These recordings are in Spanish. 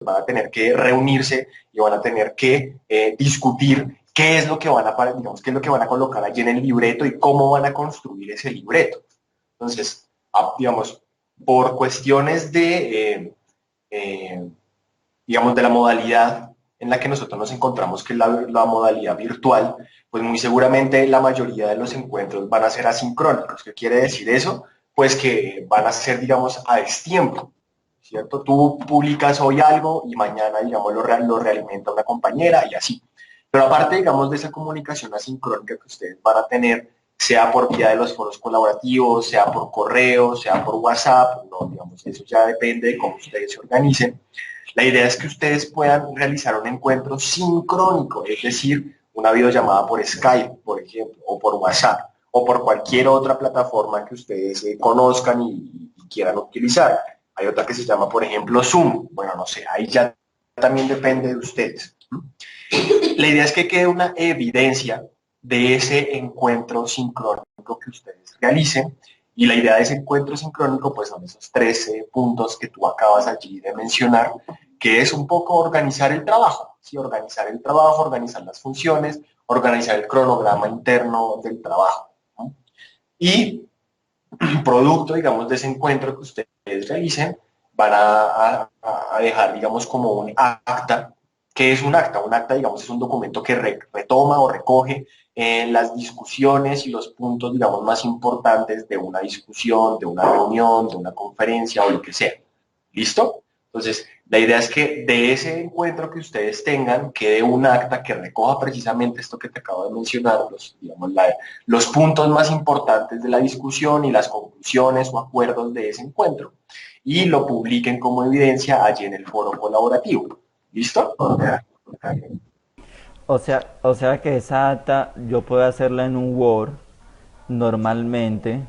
van a tener que reunirse y van a tener que discutir qué es lo que van a, digamos, qué es lo que van a colocar allí en el libreto y cómo van a construir ese libreto. Entonces, digamos, por cuestiones eh, digamos, de la modalidad en la que nosotros nos encontramos, que es la modalidad virtual, pues muy seguramente la mayoría de los encuentros van a ser asincrónicos. ¿Qué quiere decir eso? Pues que van a ser, digamos, a destiempo, ¿cierto? Tú publicas hoy algo y mañana, digamos, lo realimenta una compañera y así. Pero aparte, digamos, de esa comunicación asincrónica que ustedes van a tener, sea por vía de los foros colaborativos, sea por correo, sea por WhatsApp, no, digamos, eso ya depende de cómo ustedes se organicen. La idea es que ustedes puedan realizar un encuentro sincrónico, es decir, una videollamada por Skype, por ejemplo, o por WhatsApp, o por cualquier otra plataforma que ustedes conozcan y quieran utilizar. Hay otra que se llama, por ejemplo, Zoom. Bueno, no sé, ahí ya también depende de ustedes. La idea es que quede una evidencia de ese encuentro sincrónico que ustedes realicen. Y la idea de ese encuentro sincrónico, pues son esos 13 puntos que tú acabas allí de mencionar, que es un poco organizar el trabajo, ¿sí? Organizar el trabajo, organizar las funciones, organizar el cronograma interno del trabajo, ¿no? Y producto, digamos, de ese encuentro que ustedes realicen, van a dejar, digamos, como un acta. ¿Qué es un acta? Un acta, digamos, es un documento que retoma o recoge las discusiones y los puntos, digamos, más importantes de una discusión, de una reunión, de una conferencia o lo que sea. ¿Listo? Entonces, la idea es que de ese encuentro que ustedes tengan quede un acta que recoja precisamente esto que te acabo de mencionar, digamos, los puntos más importantes de la discusión y las conclusiones o acuerdos de ese encuentro y lo publiquen como evidencia allí en el foro colaborativo. ¿Listo? O sea que esa acta yo puedo hacerla en un Word normalmente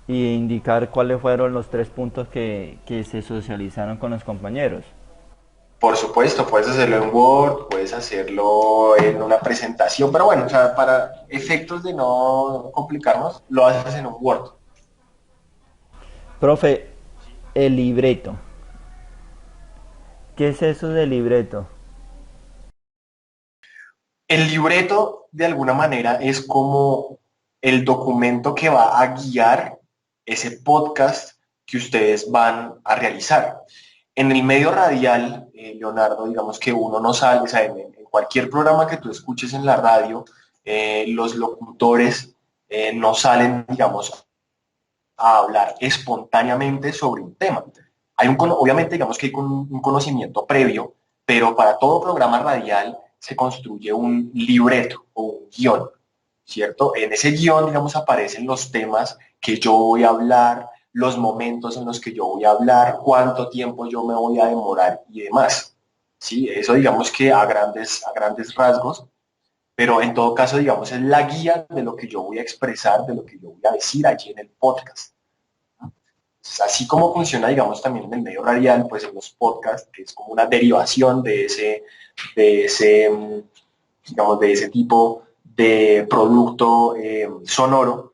y indicar cuáles fueron los tres puntos que se socializaron con los compañeros. Por supuesto, puedes hacerlo en Word, puedes hacerlo en una presentación, pero bueno, o sea, para efectos de no complicarnos, lo haces en un Word. Profe, el libreto. ¿Qué es eso del libreto? El libreto, de alguna manera, es como el documento que va a guiar ese podcast que ustedes van a realizar. En el medio radial, Leonardo, digamos que uno no sale, o sea, en cualquier programa que tú escuches en la radio, los locutores no salen, digamos, a hablar espontáneamente sobre un tema. Obviamente, digamos que hay un conocimiento previo, pero para todo programa radial se construye un libreto o un guión, ¿cierto? En ese guión, digamos, aparecen los temas que yo voy a hablar, los momentos en los que yo voy a hablar, cuánto tiempo yo me voy a demorar y demás. ¿Sí? Eso digamos que a grandes rasgos, pero en todo caso, digamos, es la guía de lo que yo voy a expresar, de lo que yo voy a decir allí en el podcast. Así como funciona, digamos, también en el medio radial, pues en los podcasts, que es como una derivación de ese digamos, de ese tipo de producto sonoro,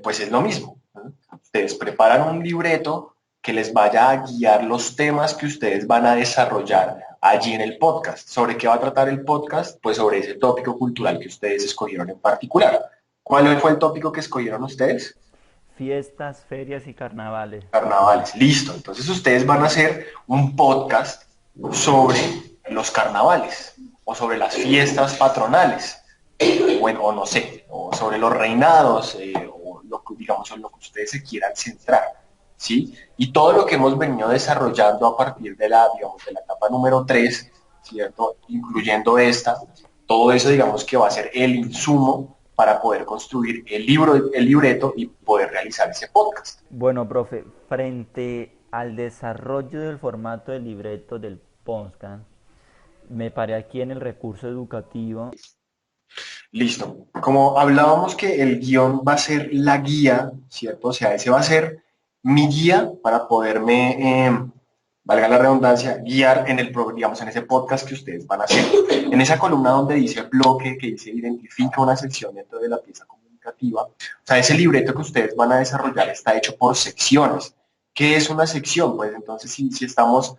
pues es lo mismo, ¿no? Ustedes preparan un libreto que les vaya a guiar los temas que ustedes van a desarrollar allí en el podcast. ¿Sobre qué va a tratar el podcast? Pues sobre ese tópico cultural que ustedes escogieron en particular. ¿Cuál fue el tópico que escogieron ustedes? Fiestas, ferias y carnavales. Carnavales, listo. Entonces ustedes van a hacer un podcast sobre los carnavales o sobre las fiestas patronales, bueno, o no sé, o sobre los reinados, o lo que, digamos, en lo que ustedes se quieran centrar, ¿sí? Y todo lo que hemos venido desarrollando a partir de digamos, de la etapa número 3, ¿cierto? Incluyendo esta, todo eso, digamos, que va a ser el insumo para poder construir el libreto y poder realizar ese podcast. Bueno, profe, frente al desarrollo del formato del libreto del podcast, me paré aquí en el recurso educativo. Listo. Como hablábamos que el guión va a ser la guía, ¿cierto? O sea, ese va a ser mi guía para poderme, valga la redundancia, guiar en digamos, en ese podcast que ustedes van a hacer. En esa columna donde dice bloque, que dice identifica una sección dentro de la pieza comunicativa, o sea, ese libreto que ustedes van a desarrollar está hecho por secciones. ¿Qué es una sección? Pues entonces si estamos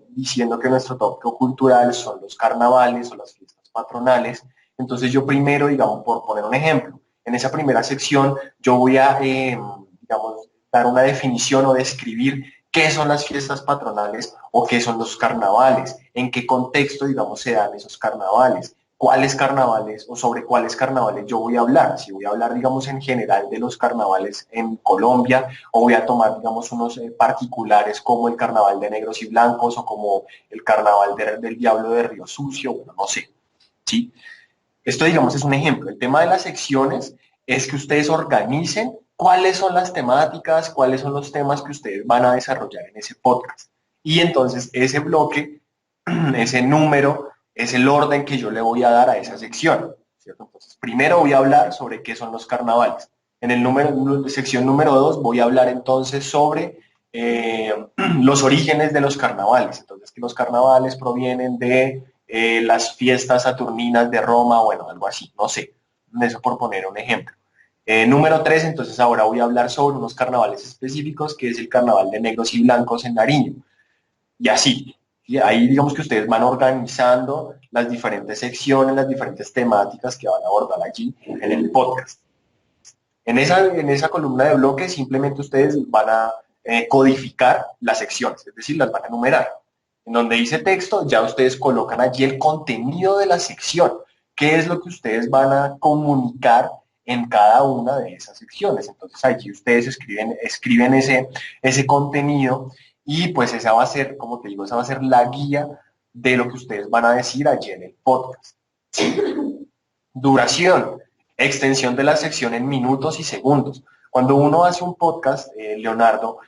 diciendo que nuestro tópico cultural son los carnavales o las fiestas patronales, entonces yo primero, digamos, por poner un ejemplo, en esa primera sección yo voy a, digamos, dar una definición o describir qué son las fiestas patronales o qué son los carnavales, en qué contexto, digamos, se dan esos carnavales, cuáles carnavales o sobre cuáles carnavales yo voy a hablar. Si voy a hablar, digamos, en general de los carnavales en Colombia, o voy a tomar, digamos, unos particulares como el carnaval de negros y blancos o como el carnaval del diablo de Río Sucio, bueno, no sé, ¿sí? Esto, digamos, es un ejemplo. El tema de las secciones es que ustedes organicen cuáles son las temáticas, cuáles son los temas que ustedes van a desarrollar en ese podcast. Y entonces ese bloque, ese número, es el orden que yo le voy a dar a esa sección, ¿cierto? Entonces, primero voy a hablar sobre qué son los carnavales. En el sección número 2 voy a hablar entonces sobre los orígenes de los carnavales. Entonces, que los carnavales provienen de las fiestas saturninas de Roma, bueno, algo así, no sé, eso por poner un ejemplo. Número 3, entonces ahora voy a hablar sobre unos carnavales específicos, que es el carnaval de negros y blancos en Nariño, y así. Y ahí digamos que ustedes van organizando las diferentes secciones, las diferentes temáticas que van a abordar allí en el podcast. En esa columna de bloques simplemente ustedes van a codificar las secciones, es decir, las van a enumerar. En donde dice texto, ya ustedes colocan allí el contenido de la sección, qué es lo que ustedes van a comunicar en cada una de esas secciones. Entonces allí ustedes escriben ese contenido y pues esa va a ser, como te digo, esa va a ser la guía de lo que ustedes van a decir allí en el podcast. Duración, extensión de la sección en minutos y segundos. Cuando uno hace un podcast, Leonardo,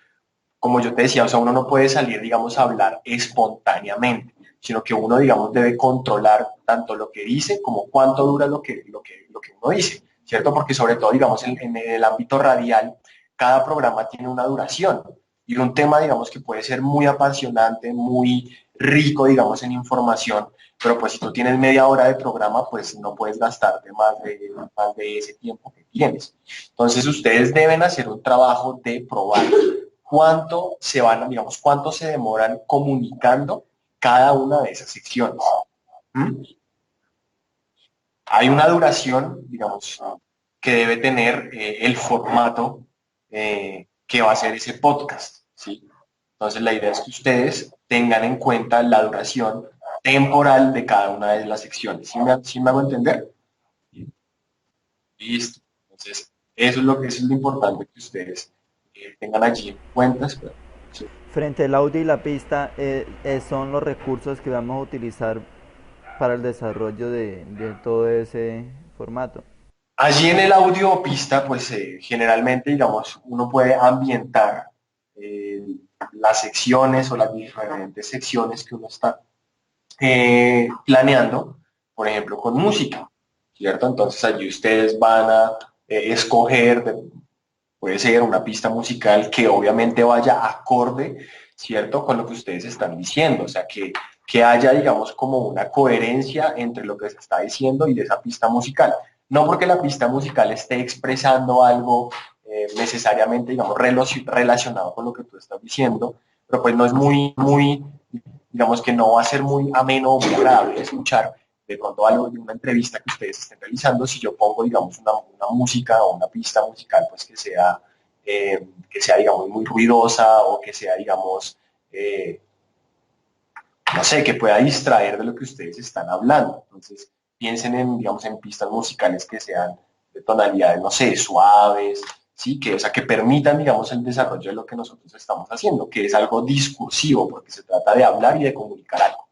como yo te decía, o sea, uno no puede salir, digamos, a hablar espontáneamente, sino que uno, digamos, debe controlar tanto lo que dice como cuánto dura lo que uno dice, ¿cierto? Porque sobre todo, digamos, en el ámbito radial, cada programa tiene una duración y un tema, digamos, que puede ser muy apasionante, muy rico, digamos, en información, pero pues si tú tienes media hora de programa, pues no puedes gastarte más de ese tiempo que tienes. Entonces ustedes deben hacer un trabajo de probar cuánto se van, digamos, cuánto se demoran comunicando cada una de esas secciones. ¿Mm? Hay una duración, digamos, que debe tener el formato que va a ser ese podcast, ¿sí? Entonces la idea es que ustedes tengan en cuenta la duración temporal de cada una de las secciones. ¿Sí me hago entender? Listo. Entonces, eso es lo importante que ustedes tengan allí en cuenta. Espera, sí. Frente al audio y la pista son los recursos que vamos a utilizar para el desarrollo de todo ese formato. Allí en el audio pista, pues generalmente, digamos, uno puede ambientar eh, las secciones o las diferentes secciones que uno está planeando, por ejemplo, con música, ¿cierto? Entonces allí ustedes van a escoger, puede ser una pista musical que obviamente vaya acorde, ¿cierto? Con lo que ustedes están diciendo, o sea, que haya, digamos, como una coherencia entre lo que se está diciendo y de esa pista musical. No porque la pista musical esté expresando algo necesariamente, digamos, relacionado con lo que tú estás diciendo, pero pues no es muy, digamos que no va a ser muy ameno o muy agradable escuchar de pronto algo de una entrevista que ustedes estén realizando, si yo pongo, digamos, una música o una pista musical, pues que sea, digamos, muy ruidosa o que sea, digamos, no sé, que pueda distraer de lo que ustedes están hablando. Entonces, piensen en, digamos, en pistas musicales que sean de tonalidades, no sé, suaves, ¿sí? O sea, que permitan, digamos, el desarrollo de lo que nosotros estamos haciendo, que es algo discursivo, porque se trata de hablar y de comunicar algo.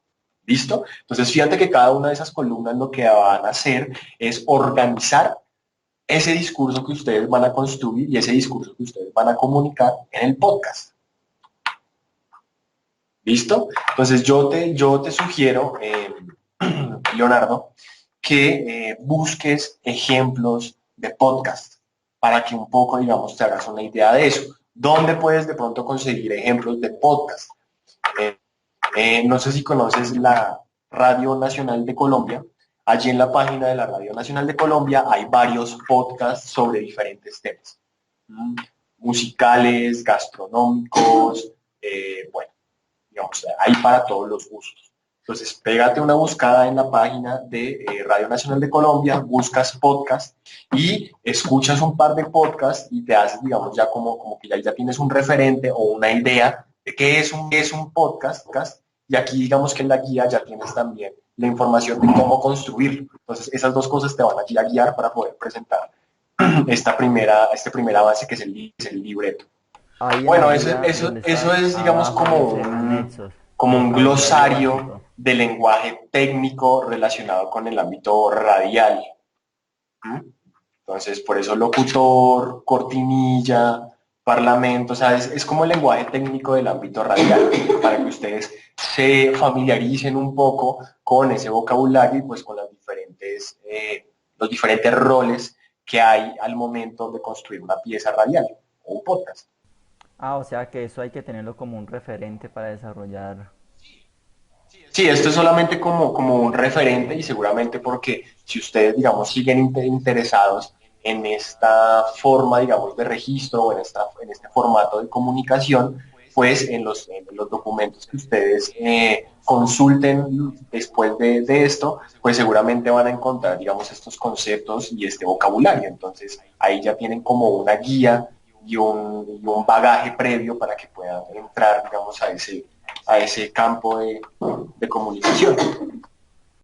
¿Listo? Entonces, fíjate que cada una de esas columnas lo que van a hacer es organizar ese discurso que ustedes van a construir y ese discurso que ustedes van a comunicar en el podcast. ¿Listo? Entonces yo te sugiero, Leonardo, que busques ejemplos de podcast para que un poco, digamos, te hagas una idea de eso. ¿Dónde puedes de pronto conseguir ejemplos de podcast? Eh, no sé si conoces la Radio Nacional de Colombia. Allí en la página de la Radio Nacional de Colombia hay varios podcasts sobre diferentes temas. musicales, gastronómicos, bueno, digamos, hay para todos los gustos. Entonces, pégate una buscada en la página de Radio Nacional de Colombia, buscas podcast y escuchas un par de podcasts y te haces, digamos, ya como que ya tienes un referente o una idea de qué es un podcast. Y aquí, digamos que en la guía ya tienes también la información de cómo construirlo. Entonces, esas dos cosas te van aquí a guiar para poder presentar este primer avance que es el libreto. Ahí en la Bueno, guía donde eso está es, digamos, abajo dice anexos, como un vocabulario glosario básico. de lenguaje técnico relacionado con el ámbito radial. ¿Mm? Entonces, por eso locutor, cortinilla, parlamento, o sea, es como el lenguaje técnico del ámbito radial, para que ustedes se familiaricen un poco con ese vocabulario y pues con los diferentes roles que hay al momento de construir una pieza radial o un podcast. Ah, o sea que eso hay que tenerlo como un referente para desarrollar. Sí, esto es solamente como un referente y seguramente porque si ustedes, digamos, siguen interesados en esta forma, digamos, de registro o en este formato de comunicación, pues en los documentos que ustedes consulten después de esto, pues seguramente van a encontrar, digamos, estos conceptos y este vocabulario. Entonces, ahí ya tienen como una guía y un bagaje previo para que puedan entrar, digamos, a ese campo de comunicación.